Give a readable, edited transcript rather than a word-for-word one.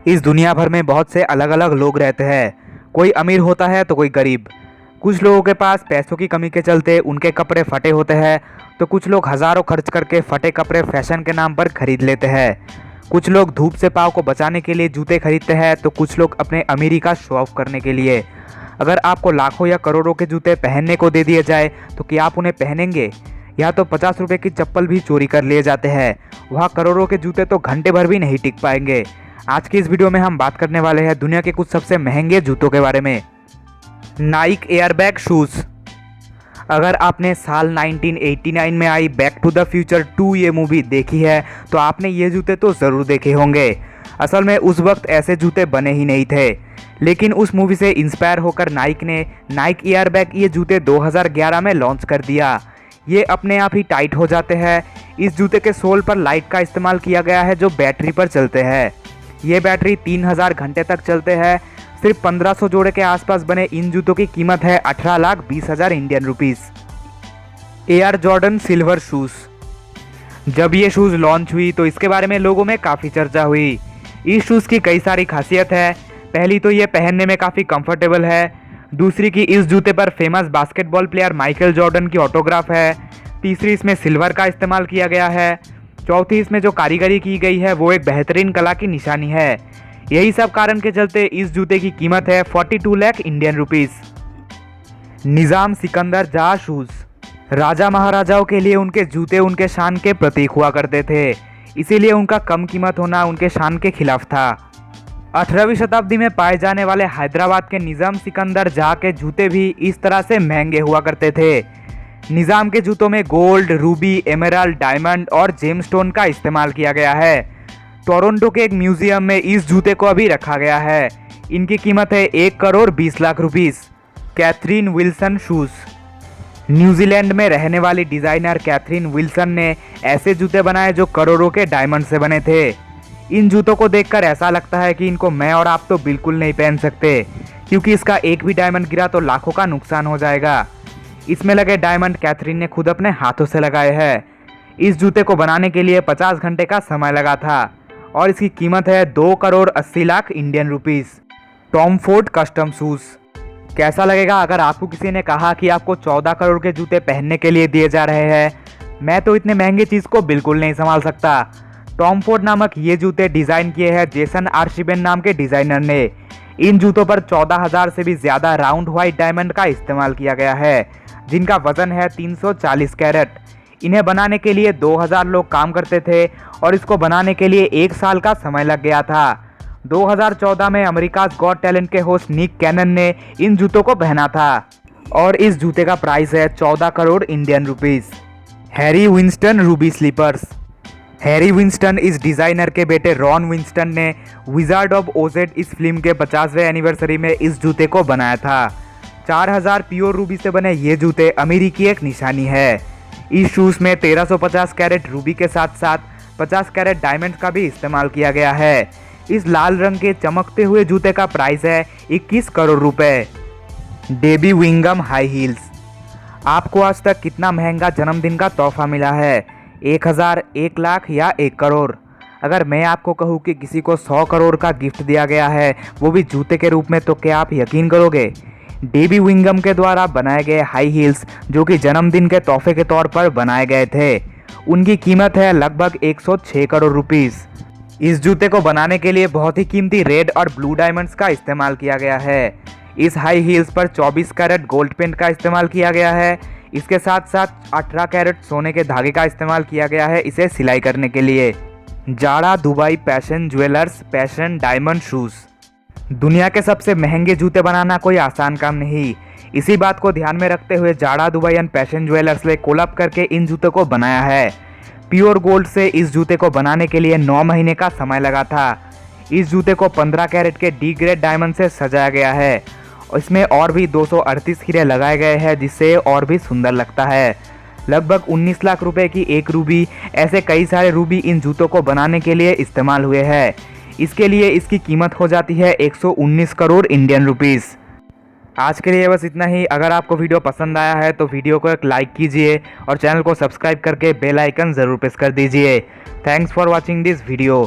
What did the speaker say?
इस दुनिया भर में बहुत से अलग अलग लोग रहते हैं। कोई अमीर होता है तो कोई गरीब। कुछ लोगों के पास पैसों की कमी के चलते उनके कपड़े फटे होते हैं, तो कुछ लोग हज़ारों खर्च करके फटे कपड़े फैशन के नाम पर खरीद लेते हैं। कुछ लोग धूप से पाँव को बचाने के लिए जूते खरीदते हैं, तो कुछ लोग अपने अमीरी का शो ऑफ करने के लिए। अगर आपको लाखों या करोड़ों के जूते पहनने को दे दिए जाए तो क्या आप उन्हें पहनेंगे? या तो 50 रुपये की चप्पल भी चोरी कर लिए जाते हैं, वहाँ करोड़ों के जूते तो घंटे भर भी नहीं टिक पाएंगे। आज की इस वीडियो में हम बात करने वाले हैं दुनिया के कुछ सबसे महंगे जूतों के बारे में। Naik airbag shoes. अगर आपने साल 1989 में आई बैक टू द फ्यूचर 2 ये मूवी देखी है तो आपने ये जूते तो ज़रूर देखे होंगे। असल में उस वक्त ऐसे जूते बने ही नहीं थे, लेकिन उस मूवी से इंस्पायर होकर नाइक ने नाइक एयरबैग ये जूते 2011 में लॉन्च कर दिया। ये अपने आप ही टाइट हो जाते हैं। इस जूते के सोल पर लाइट का इस्तेमाल किया गया है जो बैटरी पर चलते हैं। ये बैटरी 3000 घंटे तक चलते हैं। सिर्फ 1500 जोड़े के आसपास बने इन जूतों की कीमत है 18,20,000 Indian rupees. Air Jordan silver shoes. जब ये शूज़ लॉन्च हुई तो इसके बारे में लोगों में काफ़ी चर्चा हुई। इस शूज़ की कई सारी खासियत है। पहली तो ये पहनने में काफ़ी कंफर्टेबल है। दूसरी कि इस जूते पर famous basketball player Michael Jordan की ऑटोग्राफ है। तीसरी इसमें सिल्वर का इस्तेमाल किया गया है। चौथी इसमें जो कारीगरी की गई है वो एक बेहतरीन कला की निशानी है। यही सब कारण के चलते इस जूते की कीमत है 42 लाख इंडियन रुपीस। निज़ाम सिकंदर जहाँ शूज़। राजा महाराजाओं के लिए उनके जूते उनके शान के प्रतीक हुआ करते थे, इसीलिए उनका कम कीमत होना उनके शान के खिलाफ था। 18वीं शताब्दी में पाए जाने वाले हैदराबाद के निज़ाम सिकंदर जहाँ के जूते भी इस तरह से महंगे हुआ करते थे। निज़ाम के जूतों में गोल्ड, रूबी, एमेराल्ड, डायमंड और जेमस्टोन का इस्तेमाल किया गया है। टोरंटो के एक म्यूजियम में इस जूते को अभी रखा गया है। इनकी कीमत है 1 crore 20 lakh rupees. Catherine Wilson shoes. New Zealand में रहने वाली डिज़ाइनर कैथरीन विल्सन ने ऐसे जूते बनाए जो करोड़ों के डायमंड से बने थे। इन जूतों को देखकर ऐसा लगता है कि इनको मैं और आप तो बिल्कुल नहीं पहन सकते, क्योंकि इसका एक भी डायमंड गिरा तो लाखों का नुकसान हो जाएगा। इसमें लगे डायमंड कैथरीन ने खुद अपने हाथों से लगाए हैं। इस जूते को बनाने के लिए 50 घंटे का समय लगा था और इसकी कीमत है 2 crore 80 lakh Indian rupees. Tom Ford custom shoes. कैसा लगेगा अगर आपको किसी ने कहा कि आपको 14 करोड़ के जूते पहनने के लिए दिए जा रहे हैं? मैं तो इतने महंगे चीज़ को बिल्कुल नहीं संभाल सकता। टॉम फोर्ड नामक ये जूते डिज़ाइन किए हैं जेसन आर्शिबेन नाम के डिज़ाइनर ने। इन जूतों पर 14,000 से भी ज़्यादा राउंड वाइट डायमंड का इस्तेमाल किया गया है, जिनका वजन है 340 कैरेट। इन्हें बनाने के लिए 2000 लोग काम करते थे और इसको बनाने के लिए 1 साल का समय लग गया था। 2014 में अमेरिकाज़ गॉट टैलेंट के होस्ट निक कैनन ने इन जूतों को पहना था और इस जूते का प्राइस है 14 crore Indian rupees. Harry Winston ruby slippers. Harry Winston इस डिज़ाइनर के बेटे रॉन विंस्टन ने विजार्ड ऑफ ओजेड इस फिल्म के 50वें एनिवर्सरी में इस जूते को बनाया था। 4000 प्योर रूबी से बने ये जूते अमीरी की एक निशानी है। इस शूज़ में 1350 कैरेट रूबी के साथ साथ 50 कैरेट डायमंड का भी इस्तेमाल किया गया है। इस लाल रंग के चमकते हुए जूते का प्राइस है 21 करोड़ रुपए। डेबी विंगम हाई हील्स। आपको आज तक कितना महंगा जन्मदिन का तोहफा मिला है? 1000, 1 लाख या 1 करोड़? अगर मैं आपको कहूँ कि किसी को 100 करोड़ का गिफ्ट दिया गया है, वो भी जूते के रूप में, तो क्या आप यकीन करोगे? डेबी विंगम के द्वारा बनाए गए हाई हील्स जो कि जन्मदिन के तोहफे के तौर पर बनाए गए थे, उनकी कीमत है लगभग 106 करोड़ रुपीस। इस जूते को बनाने के लिए बहुत ही कीमती रेड और ब्लू डायमंड्स का इस्तेमाल किया गया है। इस हाई हील्स पर 24 कैरेट गोल्ड पेंट का इस्तेमाल किया गया है। इसके साथ साथ 18 कैरेट सोने के धागे का इस्तेमाल किया गया है इसे सिलाई करने के लिए। जाड़ा Dubai passion jewellers passion diamond shoes. दुनिया के सबसे महंगे जूते बनाना कोई आसान काम नहीं। इसी बात को ध्यान में रखते हुए जाड़ा दुबई एंड पैशन ज्वेलर्स ने कोलैब करके इन जूतों को बनाया है। प्योर गोल्ड से इस जूते को बनाने के लिए 9 महीने का समय लगा था। इस जूते को 15 कैरेट के डी ग्रेड डायमंड से सजाया गया है। इसमें और भी 238 हीरे लगाए गए हैं, जिससे और भी सुंदर लगता है। लगभग 19 लाख रुपए की एक रूबी, ऐसे कई सारे रूबी इन जूतों को बनाने के लिए इस्तेमाल हुए हैं। इसके लिए इसकी कीमत हो जाती है 119 करोड़ इंडियन रुपीस। आज के लिए बस इतना ही। अगर आपको वीडियो पसंद आया है तो वीडियो को एक लाइक कीजिए और चैनल को सब्सक्राइब करके बेल आइकन ज़रूर प्रेस कर दीजिए। Thanks for watching this video.